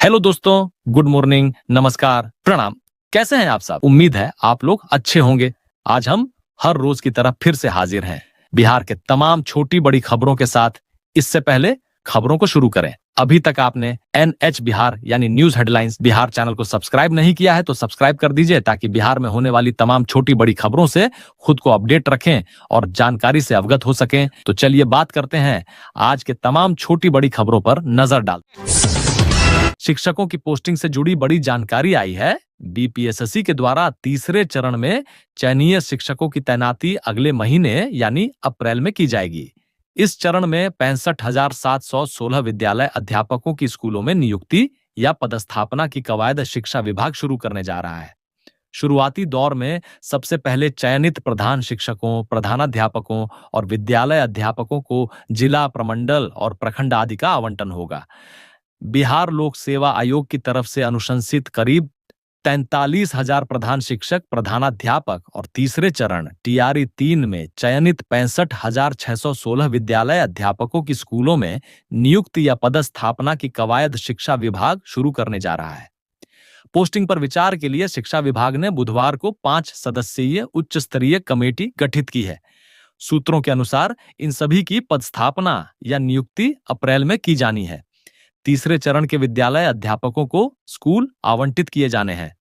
Hello दोस्तों, good morning, नमस्कार, प्रणाम। कैसे हैं आप सब? उम्मीद है आप लोग अच्छे होंगे। आज हम हर रोज की तरह फिर से हाजिर हैं बिहार के तमाम छोटी बड़ी खबरों के साथ। इससे पहले खबरों को शुरू करें, अभी तक आपने NH बिहार यानी न्यूज हेडलाइंस बिहार चैनल को सब्सक्राइब नहीं किया है तो सब्सक्राइब कर दीजिए ताकि बिहार में होने वाली तमाम छोटी बड़ी खबरों से खुद को अपडेट रखें और जानकारी से अवगत हो सकें। तो चलिए बात करते हैं आज के तमाम छोटी बड़ी खबरों पर नजर डालते हैं। शिक्षकों की पोस्टिंग से जुड़ी बड़ी जानकारी आई है। BPSSC के द्वारा तीसरे चरण में चयनीय शिक्षकों की तैनाती अगले महीने यानी अप्रैल में की जाएगी। इस चरण में 65,716 विद्यालय अध्यापकों की स्कूलों में नियुक्ति या पदस्थापना की कवायद शिक्षा विभाग शुरू करने जा रहा है। शुरुआती दौर में सबसे पहले चयनित प्रधान शिक्षकों, प्रधानाध्यापकों और विद्यालय अध्यापकों को जिला, प्रमंडल और प्रखंड आदि का आवंटन होगा। बिहार लोक सेवा आयोग की तरफ से अनुशंसित करीब 43,000 प्रधान शिक्षक, प्रधानाध्यापक और तीसरे चरण TRE-3 में चयनित 65,616 विद्यालय अध्यापकों की स्कूलों में नियुक्ति या पदस्थापना की कवायद शिक्षा विभाग शुरू करने जा रहा है। पोस्टिंग पर विचार के लिए शिक्षा विभाग ने बुधवार को 5 सदस्यीय उच्च स्तरीय कमेटी गठित की है। सूत्रों के अनुसार इन सभी की पदस्थापना या नियुक्ति अप्रैल में की जानी है। तीसरे चरण के विद्यालय अध्यापकों को स्कूल आवंटित किए जाने हैं।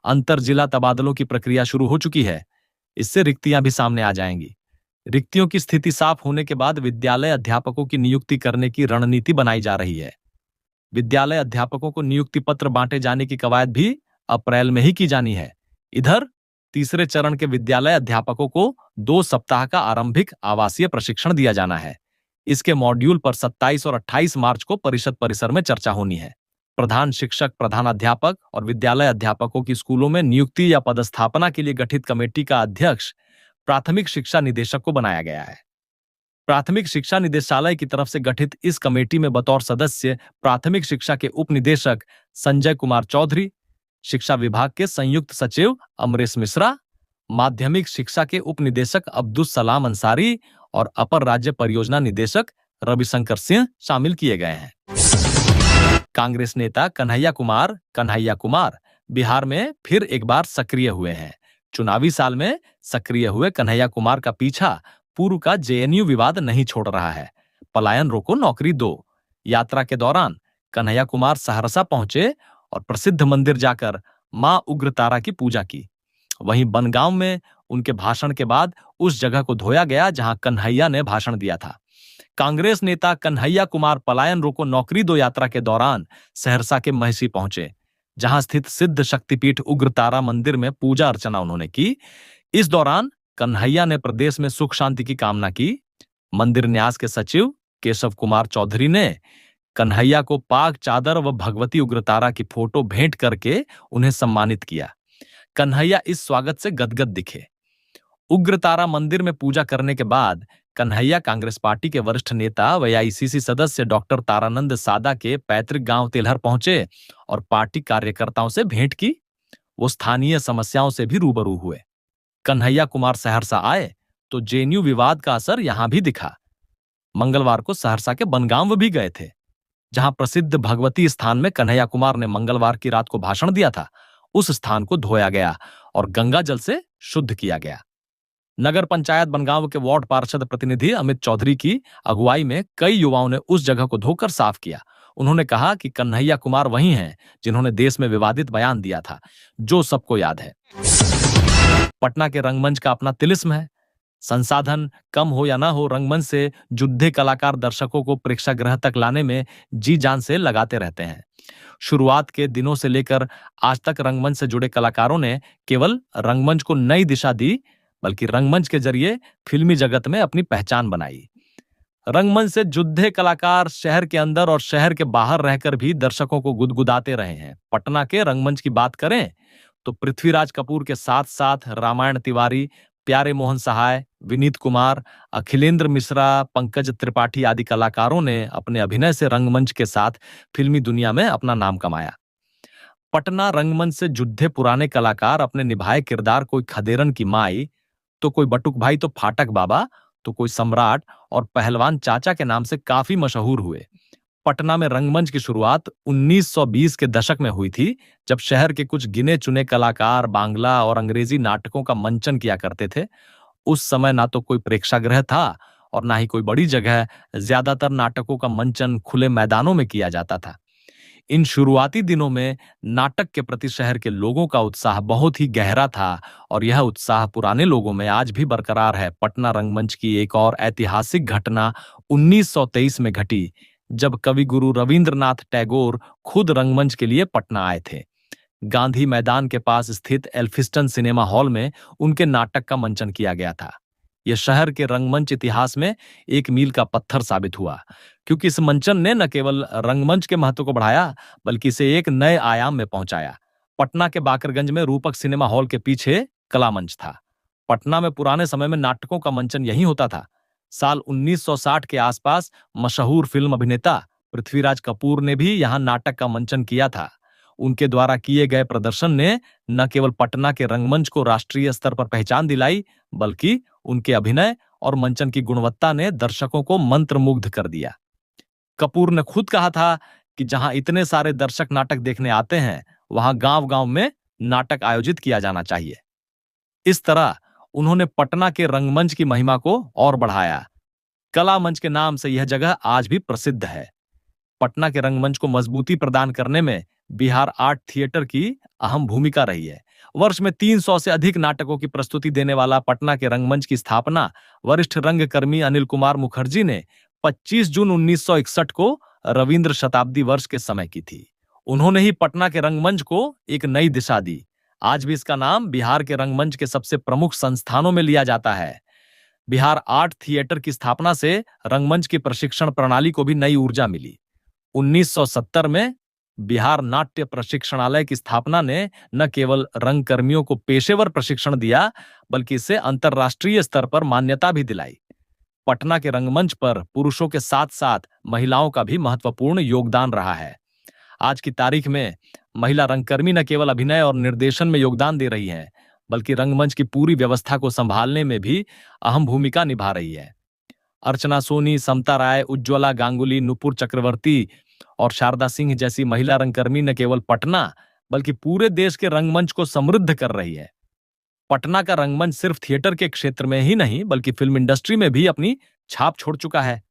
अंतर जिला तबादलों की प्रक्रिया शुरू हो चुकी है। इससे रिक्तियां भी सामने आ जाएंगी। रिक्तियों की स्थिति साफ होने के बाद विद्यालय अध्यापकों की नियुक्ति करने की रणनीति बनाई जा रही है। विद्यालय अध्यापकों को नियुक्ति पत्र बांटे जाने की कवायद भी अप्रैल में ही की जानी है। इधर तीसरे चरण के विद्यालय अध्यापकों को 2 सप्ताह का आरंभिक आवासीय प्रशिक्षण दिया जाना है। इसके मॉड्यूल पर 27 और 28 मार्च को परिषद परिसर में चर्चा होनी है। प्रधान शिक्षक, प्रधानाध्यापक और विद्यालय अध्यापकों की स्कूलों में नियुक्ति या पदस्थापना के लिए गठित कमेटी का अध्यक्ष प्राथमिक शिक्षा निदेशक को बनाया गया है। प्राथमिक शिक्षा निदेशालय की तरफ से गठित इस कमेटी में बतौर सदस्य प्राथमिक शिक्षा के उप निदेशक संजय कुमार चौधरी, शिक्षा विभाग के संयुक्त सचिव अमरेश मिश्रा, माध्यमिक शिक्षा के उप निदेशक अब्दुल सलाम अंसारी और अपर राज्य परियोजना निदेशक रविशंकर सिंह शामिल किए गए हैं। कांग्रेस नेता कन्हैया कुमार बिहार में फिर एक बार सक्रिय हुए हैं। चुनावी साल में सक्रिय हुए कन्हैया कुमार का पीछा पूर्व का JNU विवाद नहीं छोड़ रहा है। पलायन रोको, नौकरी दो यात्रा के दौरान कन्हैया कुमार सहरसा पहुंचे और प्रसिद्ध मंदिर जाकर मां उग्रतारा की पूजा की। वहीं बनगांव में उनके भाषण के बाद उस जगह को धोया गया जहां कन्हैया ने भाषण दिया था। कांग्रेस नेता कन्हैया कुमार पलायन रोको, नौकरी दो यात्रा के दौरान सहरसा के महसी पहुंचे, जहां स्थित सिद्ध शक्तिपीठ उग्रतारा मंदिर में पूजा अर्चना उन्होंने की। इस दौरान कन्हैया ने प्रदेश में सुख शांति की कामना की। मंदिर न्यास के सचिव केशव कुमार चौधरी ने कन्हैया को पाक चादर व भगवती उग्रतारा की फोटो भेंट करके उन्हें सम्मानित किया। कन्हैया इस स्वागत से गदगद दिखे। उग्रतारा मंदिर में पूजा करने के बाद कन्हैया कांग्रेस पार्टी के वरिष्ठ नेता व AICC सदस्य डॉक्टर तारानंद सादा के पैतृक गांव तेलहर पहुंचे और पार्टी कार्यकर्ताओं से भेंट की। वो स्थानीय समस्याओं से भी रूबरू हुए। कन्हैया कुमार सहरसा आए तो JNU विवाद का असर यहां भी दिखा। मंगलवार को सहरसा के बनगांव भी गए थे, जहां प्रसिद्ध भगवती स्थान में कन्हैया कुमार ने मंगलवार की रात को भाषण दिया था। उस स्थान को धोया गया और गंगा जल से शुद्ध किया गया। नगर पंचायत बनगांव के वार्ड पार्षद प्रतिनिधि अमित चौधरी की अगुवाई में कई युवाओं ने उस जगह को धोकर साफ किया। उन्होंने कहा कि कन्हैया कुमार वही हैं जिन्होंने देश में विवादित बयान दिया था, जो सबको याद है। पटना के रंगमंच का अपना तिलिस्म है। संसाधन कम हो या ना हो, रंगमंच से जुद्धे कलाकार दर्शकों को प्रेक्षागृह तक लाने में जी जान से लगाते रहते हैं। शुरुआत के दिनों से लेकर आज तक रंगमंच से जुड़े कलाकारों ने केवल रंगमंच को नई दिशा दी, बल्कि रंगमंच के जरिए फिल्मी जगत में अपनी पहचान बनाई। रंगमंच से जुद्धे कलाकार शहर के अंदर और शहर के बाहर रहकर भी दर्शकों को गुदगुदाते रहे हैं। पटना के रंगमंच की बात करें तो पृथ्वीराज कपूर के साथ साथ रामायण तिवारी, प्यारे मोहन सहाय, विनीत कुमार, अखिलेंद्र मिश्रा, पंकज त्रिपाठी आदि कलाकारों ने अपने अभिनय से रंगमंच के साथ फिल्मी दुनिया में अपना नाम कमाया। पटना रंगमंच से जुद्धे पुराने कलाकार अपने निभाए किरदार, कोई खदेरन की माई तो कोई बटुक भाई तो फाटक बाबा तो कोई सम्राट और पहलवान चाचा के नाम से काफी मशहूर हुए। पटना में रंगमंच की शुरुआत 1920 के दशक में हुई थी, जब शहर के कुछ गिने चुने कलाकार बांग्ला और अंग्रेजी नाटकों का मंचन किया करते थे। उस समय ना तो कोई प्रेक्षागृह था और ना ही कोई बड़ी जगह। ज्यादातर नाटकों का मंचन खुले मैदानों में किया जाता था। इन शुरुआती दिनों में नाटक के प्रति शहर के लोगों का उत्साह बहुत ही गहरा था और यह उत्साह पुराने लोगों में आज भी बरकरार है। पटना रंगमंच की एक और ऐतिहासिक घटना 1923 में घटी, जब कवि गुरु रविंद्रनाथ टैगोर खुद रंगमंच के लिए पटना आए थे। गांधी मैदान के पास स्थित एल्फिस्टन सिनेमा हॉल में उनके नाटक का मंचन किया गया था। यह शहर के रंगमंच इतिहास में एक मील का पत्थर साबित हुआ, क्योंकि इस मंचन ने न केवल रंगमंच के महत्व को बढ़ाया, बल्कि इसे एक नए आयाम में पहुंचाया। पटना के बाकरगंज में रूपक सिनेमा हॉल के पीछे कला मंच था। पटना में पुराने समय में नाटकों का मंचन यहीं होता था। साल 1960 के आसपास मशहूर फिल्म अभिनेता पृथ्वीराज कपूर ने भी यहां नाटक का मंचन किया था। उनके द्वारा किए गए प्रदर्शन ने न केवल पटना के रंगमंच को राष्ट्रीय स्तर पर पहचान दिलाई, बल्कि उनके अभिनय और मंचन की गुणवत्ता ने दर्शकों को मंत्रमुग्ध कर दिया। कपूर ने खुद कहा था कि जहां इतने सारे दर्शक नाटक देखने आते हैं, वहां गांव-गांव में नाटक आयोजित किया जाना चाहिए। इस तरह उन्होंने पटना के रंगमंच की महिमा को और बढ़ाया। कला मंच के नाम से यह जगह आज भी प्रसिद्ध है। पटना के रंगमंच को मजबूती प्रदान करने में बिहार आर्ट थिएटर की अहम भूमिका रही है। वर्ष में 300 से अधिक नाटकों की प्रस्तुति देने वाला पटना के रंगमंच की स्थापना वरिष्ठ रंगकर्मी अनिल कुमार मुखर्जी ने 25 जून 1961 को रविंद्र शताब्दी वर्ष के समय की थी। उन्होंने ही पटना के रंगमंच को एक नई दिशा दी। आज भी इसका नाम बिहार के रंगमंच के सबसे प्रमुख संस्थानों में लिया जाता है। बिहार आर्ट थिएटर की स्थापना से रंगमंच की प्रशिक्षण प्रणाली को भी नई ऊर्जा मिली। 1970 में बिहार नाट्य प्रशिक्षणालय की स्थापना ने न केवल रंगकर्मियों को पेशेवर प्रशिक्षण दिया, बल्कि इसे अंतर्राष्ट्रीय स्तर पर मान्यता भी दिलाई। पटना के रंगमंच पर पुरुषों के साथ साथ महिलाओं का भी महत्वपूर्ण योगदान रहा है। आज की तारीख में महिला रंगकर्मी न केवल अभिनय और निर्देशन में योगदान दे रही हैं, बल्कि रंगमंच की पूरी व्यवस्था को संभालने में भी अहम भूमिका निभा रही है। अर्चना सोनी, समता राय, उज्ज्वला गांगुली, नुपुर चक्रवर्ती और शारदा सिंह जैसी महिला रंगकर्मी न केवल पटना, बल्कि पूरे देश के रंगमंच को समृद्ध कर रही है। पटना का रंगमंच सिर्फ थिएटर के क्षेत्र में ही नहीं, बल्कि फिल्म इंडस्ट्री में भी अपनी छाप छोड़ चुका है।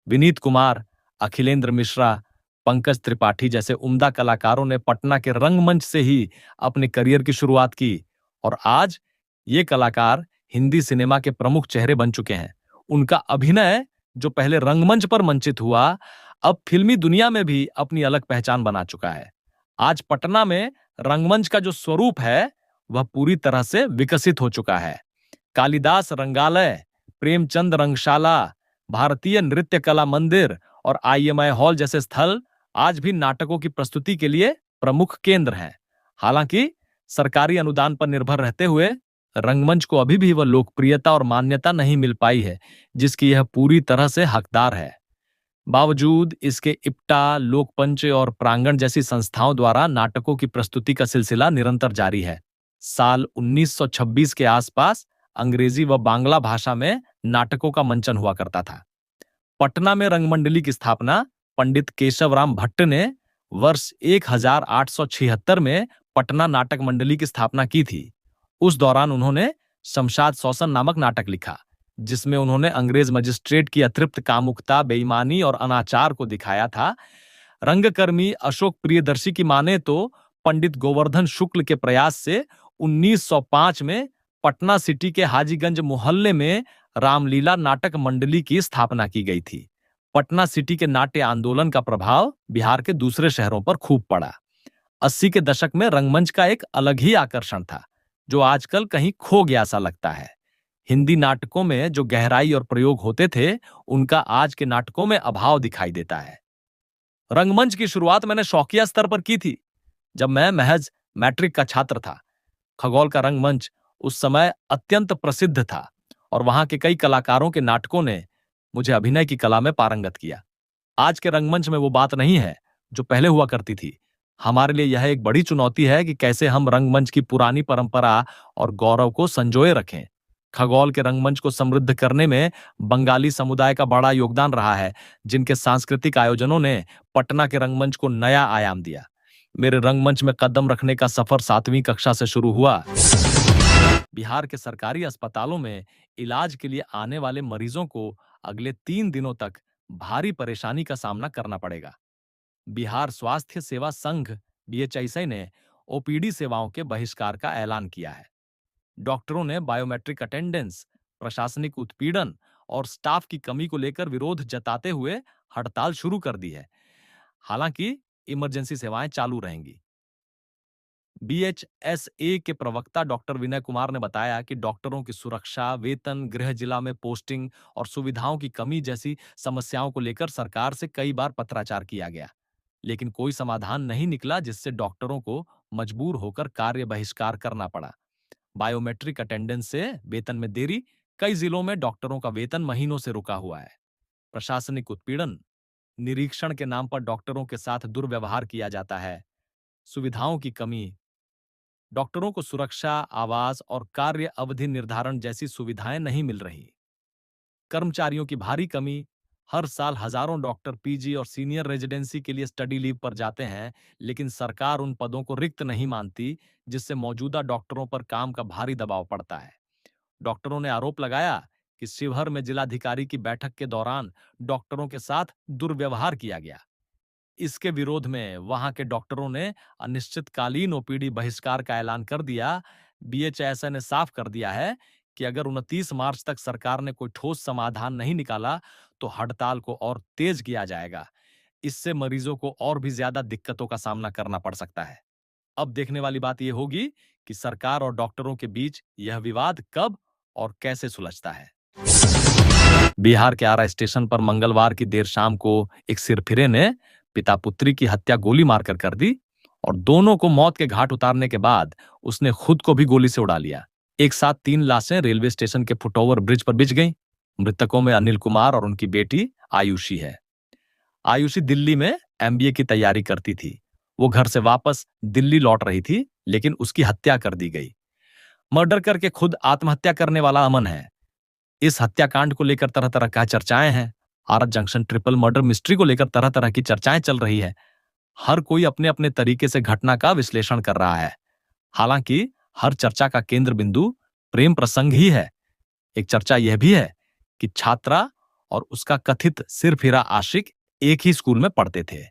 विनीत कुमार, अखिलेंद्र मिश्रा, पंकज त्रिपाठी जैसे उम्दा कलाकारों ने पटना के रंगमंच से ही अपने करियर की शुरुआत की और आज ये कलाकार हिंदी सिनेमा के प्रमुख चेहरे बन चुके हैं। उनका अभिनय जो पहले रंगमंच पर मंचित हुआ, अब फिल्मी दुनिया में भी अपनी अलग पहचान बना चुका है। आज पटना में रंगमंच का जो स्वरूप है, वह पूरी तरह से विकसित हो चुका है। कालिदास रंगालय, प्रेमचंद रंगशाला, भारतीय नृत्य कला मंदिर और IMI हॉल जैसे स्थल आज भी नाटकों की प्रस्तुति के लिए प्रमुख केंद्र हैं। हालांकि सरकारी अनुदान पर निर्भर रहते हुए रंगमंच को अभी भी वह लोकप्रियता और मान्यता नहीं मिल पाई है, जिसकी यह पूरी तरह से हकदार है। बावजूद इसके इप्टा, लोकपंच और प्रांगण जैसी संस्थाओं द्वारा नाटकों की प्रस्तुति का सिलसिला निरंतर जारी है। साल 1926 के आसपास अंग्रेजी व बांग्ला भाषा में नाटकों का मंचन हुआ करता था। पटना में रंगमंडली की स्थापना पंडित केशवराम भट्ट ने वर्ष 1876 में पटना नाटक मंडली की स्थापना की थी। उस दौरान उन्होंने शमशाद शौसन नामक नाटक लिखा, जिसमें उन्होंने अंग्रेज मजिस्ट्रेट की अतृप्त कामुकता, बेईमानी और अनाचार को दिखाया था। रंगकर्मी अशोक प्रियदर्शी की माने तो पंडित गोवर्धन शुक्ल के प्रयास से 1905 में पटना सिटी के हाजीगंज मोहल्ले में रामलीला नाटक मंडली की स्थापना की गई थी। पटना सिटी के नाट्य आंदोलन का प्रभाव बिहार के दूसरे शहरों पर खूब पड़ा। 80 के दशक में रंगमंच का एक अलग ही आकर्षण था, जो आजकल कहीं खो गया सा लगता है। हिंदी नाटकों में जो गहराई और प्रयोग होते थे, उनका आज के नाटकों में अभाव दिखाई देता है। रंगमंच की शुरुआत मैंने शौकिया स्तर पर की थी, जब मैं महज मैट्रिक का छात्र था। खगोल का रंगमंच उस समय अत्यंत प्रसिद्ध था और वहां के कई कलाकारों के नाटकों ने मुझे अभिनय की कला में पारंगत किया। आज के रंगमंच में वो बात नहीं है जो पहले हुआ करती थी। हमारे लिए यह एक बड़ी चुनौती है कि कैसे हम रंगमंच की पुरानी परंपरा और गौरव को संजोए रखें। खगोल के रंगमंच को समृद्ध करने में बंगाली समुदाय का बड़ा योगदान रहा है, जिनके सांस्कृतिक आयोजनों ने पटना के रंगमंच को नया आयाम दिया। मेरे रंगमंच में कदम रखने का सफर 7वीं कक्षा से शुरू हुआ। बिहार के सरकारी अस्पतालों में इलाज के लिए आने वाले मरीजों को अगले 3 दिनों तक भारी परेशानी का सामना करना पड़ेगा। बिहार स्वास्थ्य सेवा संघ बीएचआईसी ने ओपीडी सेवाओं के बहिष्कार का ऐलान किया है। डॉक्टरों ने बायोमेट्रिक अटेंडेंस, प्रशासनिक उत्पीड़न और स्टाफ की कमी को लेकर विरोध जताते हुए हड़ताल शुरू कर दी है। हालांकि इमरजेंसी सेवाएं चालू रहेंगी। बीएचएसए के प्रवक्ता डॉक्टर विनय कुमार ने बताया कि डॉक्टरों की सुरक्षा, वेतन, गृह जिला में पोस्टिंग और सुविधाओं की कमी जैसी समस्याओं को लेकर सरकार से कई बार पत्राचार किया गया, लेकिन कोई समाधान नहीं निकला, जिससे डॉक्टरों को मजबूर होकर कार्य बहिष्कार करना पड़ा। बायोमेट्रिक अटेंडेंस से वेतन में देरी, कई जिलों में डॉक्टरों का वेतन महीनों से रुका हुआ है। प्रशासनिक उत्पीड़न, निरीक्षण के नाम पर डॉक्टरों के साथ दुर्व्यवहार किया जाता है। सुविधाओं की कमी, डॉक्टरों को सुरक्षा, आवास और कार्य अवधि निर्धारण जैसी सुविधाएं नहीं मिल रही। कर्मचारियों की भारी कमी, हर साल हजारों डॉक्टर पीजी और सीनियर रेजिडेंसी के लिए स्टडी लीव पर जाते हैं, लेकिन सरकार उन पदों को रिक्त नहीं मानती, जिससे मौजूदा डॉक्टरों पर काम का भारी दबाव पड़ता है। डॉक्टरों ने आरोप लगाया कि शिवहर में जिलाधिकारी की बैठक के दौरान डॉक्टरों के साथ दुर्व्यवहार किया गया। इसके विरोध में वहां के डॉक्टरों ने अनिश्चितकालीन ओपीडी बहिष्कार का ऐलान कर दिया। बीएचएसए ने साफ कर दिया है कि अगर 29 मार्च तक सरकार ने कोई ठोस समाधान नहीं निकाला तो हड़ताल को और तेज किया जाएगा। इससे मरीजों को और भी ज्यादा दिक्कतों का सामना करना पड़ सकता है। अब देखने वाली बात यह होगी कि सरकार और डॉक्टरों के बीच यह विवाद कब और कैसे सुलझता है। बिहार के आरा स्टेशन पर मंगलवार की देर शाम को एक सिरफिरे ने पिता पुत्री की हत्या गोली मारकर कर दी और दोनों को मौत के घाट उतारने के बाद उसने खुद को भी गोली से उड़ा लिया। एक साथ 3 लाशें रेलवे स्टेशन के फुटओवर ब्रिज पर बिछ गईं। मृतकों में अनिल कुमार और उनकी बेटी आयुषी है। आयुषी दिल्ली में एमबीए की तैयारी करती थी। वो घर से वापस दिल्ली लौट रही थी, लेकिन उसकी हत्या कर दी गई। मर्डर करके खुद आत्महत्या करने वाला अमन है। इस हत्याकांड को लेकर तरह तरह का चर्चाएं हैं। आरा जंक्शन ट्रिपल मर्डर मिस्ट्री को लेकर तरह तरह की चर्चाएं चल रही है। हर कोई अपने अपने तरीके से घटना का विश्लेषण कर रहा है। हालांकि हर चर्चा का केंद्र बिंदु प्रेम प्रसंग ही है। एक चर्चा यह भी है कि छात्रा और उसका कथित सिरफिरा आशिक एक ही स्कूल में पढ़ते थे।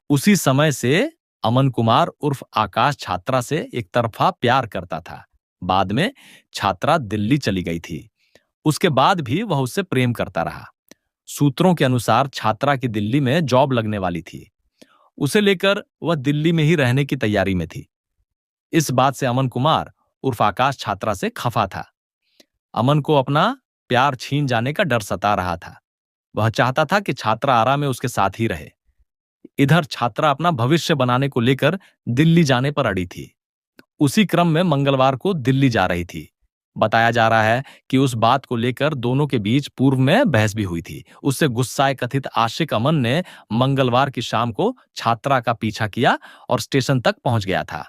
उसी समय से अमन कुमार उर्फ आकाश छात्रा से एक तरफा प्यार करता था। बाद में छात्रा दिल्ली चली गई थी। उसके बाद भी वह उससे प्रेम करता रहा। सूत्रों के अनुसार छात्रा की दिल्ली में जॉब लगने वाली थी। उसे लेकर वह दिल्ली में ही रहने की तैयारी में थी। इस बात से अमन कुमार उर्फ आकाश छात्रा से खफा था। अमन को अपना प्यार छीन जाने का डर सता रहा था। वह चाहता था कि छात्रा आरा में उसके साथ ही रहे। इधर छात्रा अपना भविष्य बनाने को लेकर दिल्ली जाने पर अड़ी थी। उसी क्रम में मंगलवार को दिल्ली जा रही थी। बताया जा रहा है कि उस बात को लेकर दोनों के बीच पूर्व में बहस भी हुई थी। उससे गुस्साए कथित आशिक अमन ने मंगलवार की शाम को छात्रा का पीछा किया और स्टेशन तक पहुंच गया था।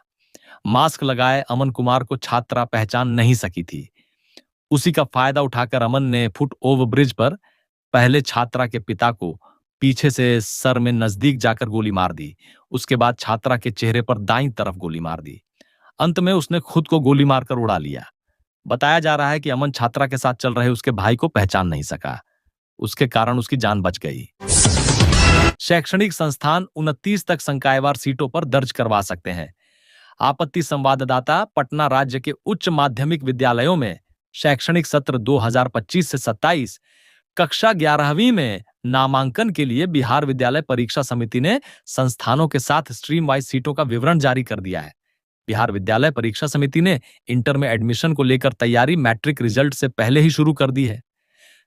मास्क लगाए अमन कुमार को छात्रा पहचान नहीं सकी थी। उसी का फायदा उठाकर अमन ने फुट ओवर ब्रिज पर पहले छात्रा के पिता को पीछे से सर में नजदीक जाकर गोली मार दी। उसके बाद छात्रा के चेहरे पर दाईं तरफ गोली मार दी। अंत में उसने खुद को गोली मारकर उड़ा लिया। बताया जा रहा है कि अमन छात्रा के साथ चल रहे उसके भाई को पहचान नहीं सका। उसके कारण उसकी जान बच गई। शैक्षणिक संस्थान 29 तक संकायवार सीटों पर दर्ज करवा सकते हैं। आपत्ति संवाददाता पटना राज्य के उच्च माध्यमिक विद्यालयों में शैक्षणिक सत्र 2025 से 27 कक्षा 11वीं में नामांकन के लिए बिहार विद्यालय परीक्षा समिति ने संस्थानों के साथ स्ट्रीम वाइज सीटों का विवरण जारी कर दिया है। बिहार विद्यालय परीक्षा समिति ने इंटर में एडमिशन को लेकर तैयारी मैट्रिक रिजल्ट से पहले ही शुरू कर दी है।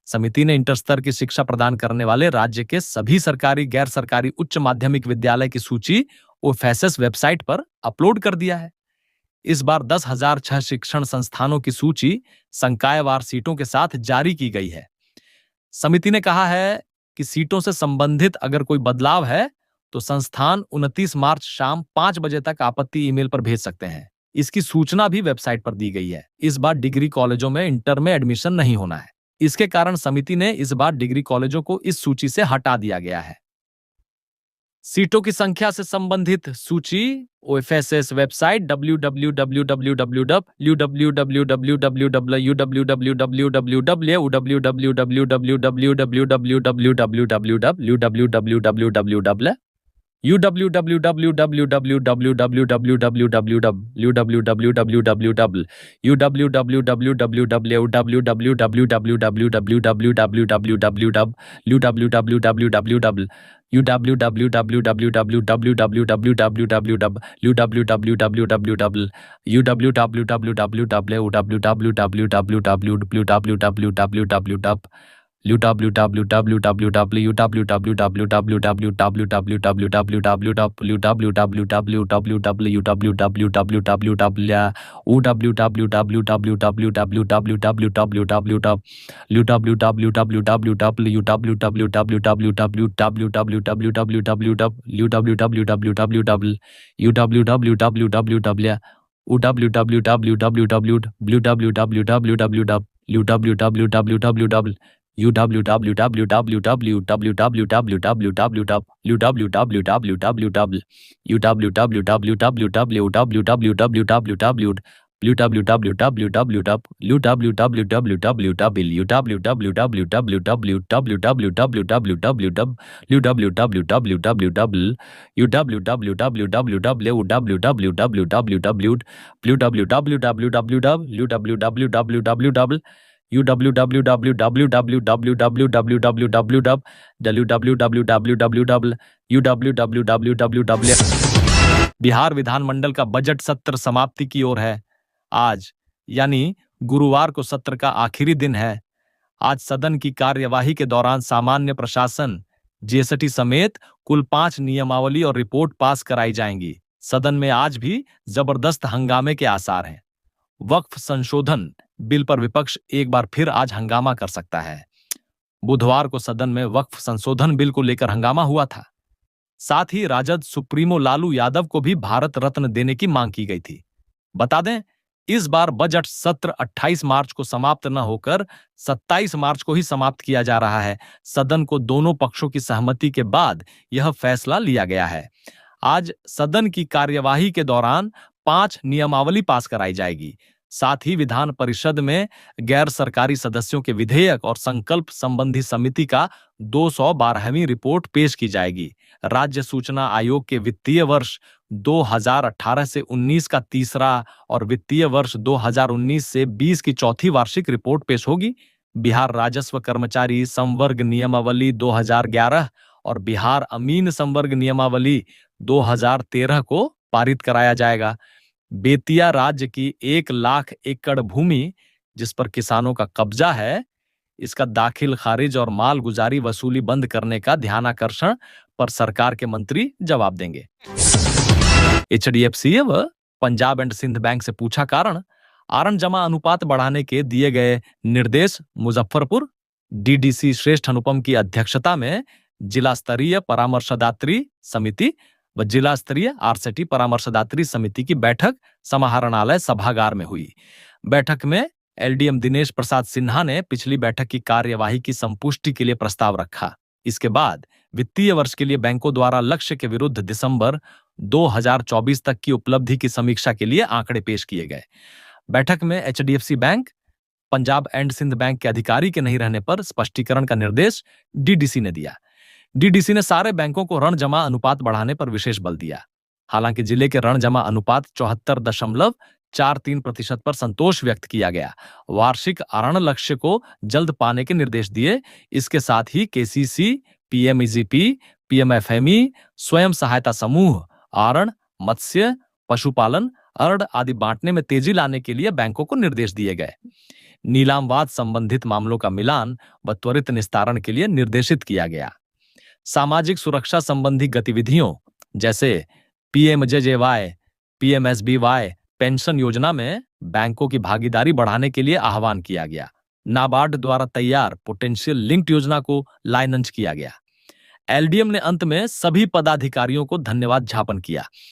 समिति ने इंटर स्तर की शिक्षा प्रदान करने वाले राज्य के सभी सरकारी गैर सरकारी उच्च माध्यमिक विद्यालय की सूची ओफेसिस वेबसाइट पर अपलोड कर दिया है। इस बार 10,006 शिक्षण संस्थानों की सूची संकायवार सीटों के साथ जारी की गई है। समिति ने कहा है कि सीटों से संबंधित अगर कोई बदलाव है तो संस्थान 29 मार्च शाम 5 बजे तक आपत्ति ईमेल पर भेज सकते हैं। इसकी सूचना भी वेबसाइट पर दी गई है। इस बार डिग्री कॉलेजों में इंटर में एडमिशन नहीं होना है। इसके कारण समिति ने इस बार डिग्री कॉलेजों को इस सूची से हटा दिया गया है। सीटों की संख्या से संबंधित सूची ओएफएसएस वेबसाइट बिहार विधानमंडल का बजट सत्र समाप्ति की ओर है। आज यानी गुरुवार को सत्र का आखिरी दिन है। आज सदन की कार्यवाही के दौरान सामान्य प्रशासन जीएसटी समेत कुल 5 नियमावली और रिपोर्ट पास कराई जाएंगी। सदन में आज भी जबरदस्त हंगामे के आसार हैं। वक्फ संशोधन बिल पर विपक्ष एक बार फिर आज हंगामा कर सकता है। बुधवार को सदन में वक्फ संशोधन बिल को लेकर हंगामा हुआ था। साथ ही राजद सुप्रीमो लालू यादव को भी भारत रत्न देने की मांग की गई थी। बता दें, इस बार बजट सत्र 28 मार्च को समाप्त न होकर 27 मार्च को ही समाप्त किया जा रहा है। सदन को दोनों पक्षों की सहमति के बाद यह फैसला लिया गया है। आज सदन की कार्यवाही के दौरान 5 नियमावली पास कराई जाएगी। साथ ही विधान परिषद में गैर सरकारी सदस्यों के विधेयक और संकल्प संबंधी समिति का 212वीं रिपोर्ट पेश की जाएगी। राज्य सूचना आयोग के वित्तीय वर्ष 2018 से 19 का तीसरा और वित्तीय वर्ष 2019 से 20 की चौथी वार्षिक रिपोर्ट पेश होगी। बिहार राजस्व कर्मचारी संवर्ग नियमावली 2011 और बिहार अमीन संवर्ग नियमावली 2013 को पारित कराया जाएगा। बेतिया राज्य की 1 लाख एकड़ भूमि जिस पर किसानों का कब्जा है, इसका दाखिल खारिज और माल गुजारी वसूली बंद करने का ध्यानाकर्षण पर सरकार के मंत्री जवाब देंगे। एचडीएफसी व पंजाब एंड सिंध बैंक से पूछा कारण, आरण जमा अनुपात बढ़ाने के दिए गए निर्देश। मुजफ्फरपुर डीडीसी श्रेष्ठ अनुपम की अध्यक्षता में जिला स्तरीय परामर्शदात्री समिति व जिला स्तरीय आरसेटी परामर्शदात्री समिति की बैठक समाहरणालय सभागार में हुई। बैठक में एलडीएम दिनेश प्रसाद सिन्हा ने पिछली बैठक की कार्यवाही की संपुष्टि के लिए प्रस्ताव रखा। इसके बाद वित्तीय वर्ष के लिए बैंकों द्वारा लक्ष्य के विरुद्ध दिसंबर 2024 तक की उपलब्धि की समीक्षा के लिए आंकड़े पेश किए गए। बैठक में HDFC bank, Punjab and Sind bank के अधिकारी के नहीं रहने पर स्पष्टीकरण का निर्देश डीडीसी ने दिया। डीडीसी ने सारे बैंकों को ऋण जमा अनुपात बढ़ाने पर विशेष बल दिया। हालांकि जिले के ऋण जमा अनुपात 74.43% पर संतोष व्यक्त किया गया। वार्षिक आरण लक्ष्य को जल्द पाने के निर्देश दिए। इसके साथ ही केसीसी, पीएमईजीपी, पीएमएफएमई, स्वयं सहायता समूह, आरण, मत्स्य, पशुपालन, अर्ड आदि बांटने में तेजी लाने के लिए बैंकों को निर्देश दिए गए। नीलामवाद संबंधित मामलों का मिलान व त्वरित निस्तारण के लिए निर्देशित किया गया। सामाजिक सुरक्षा संबंधी गतिविधियों जैसे पीएमजेजेवाई, पीएमएसबीवाई पेंशन योजना में बैंकों की भागीदारी बढ़ाने के लिए आह्वान किया गया। नाबार्ड द्वारा तैयार पोटेंशियल लिंक्ड योजना को लाइसेंस किया गया। एलडीएम ने अंत में सभी पदाधिकारियों को धन्यवाद ज्ञापन किया।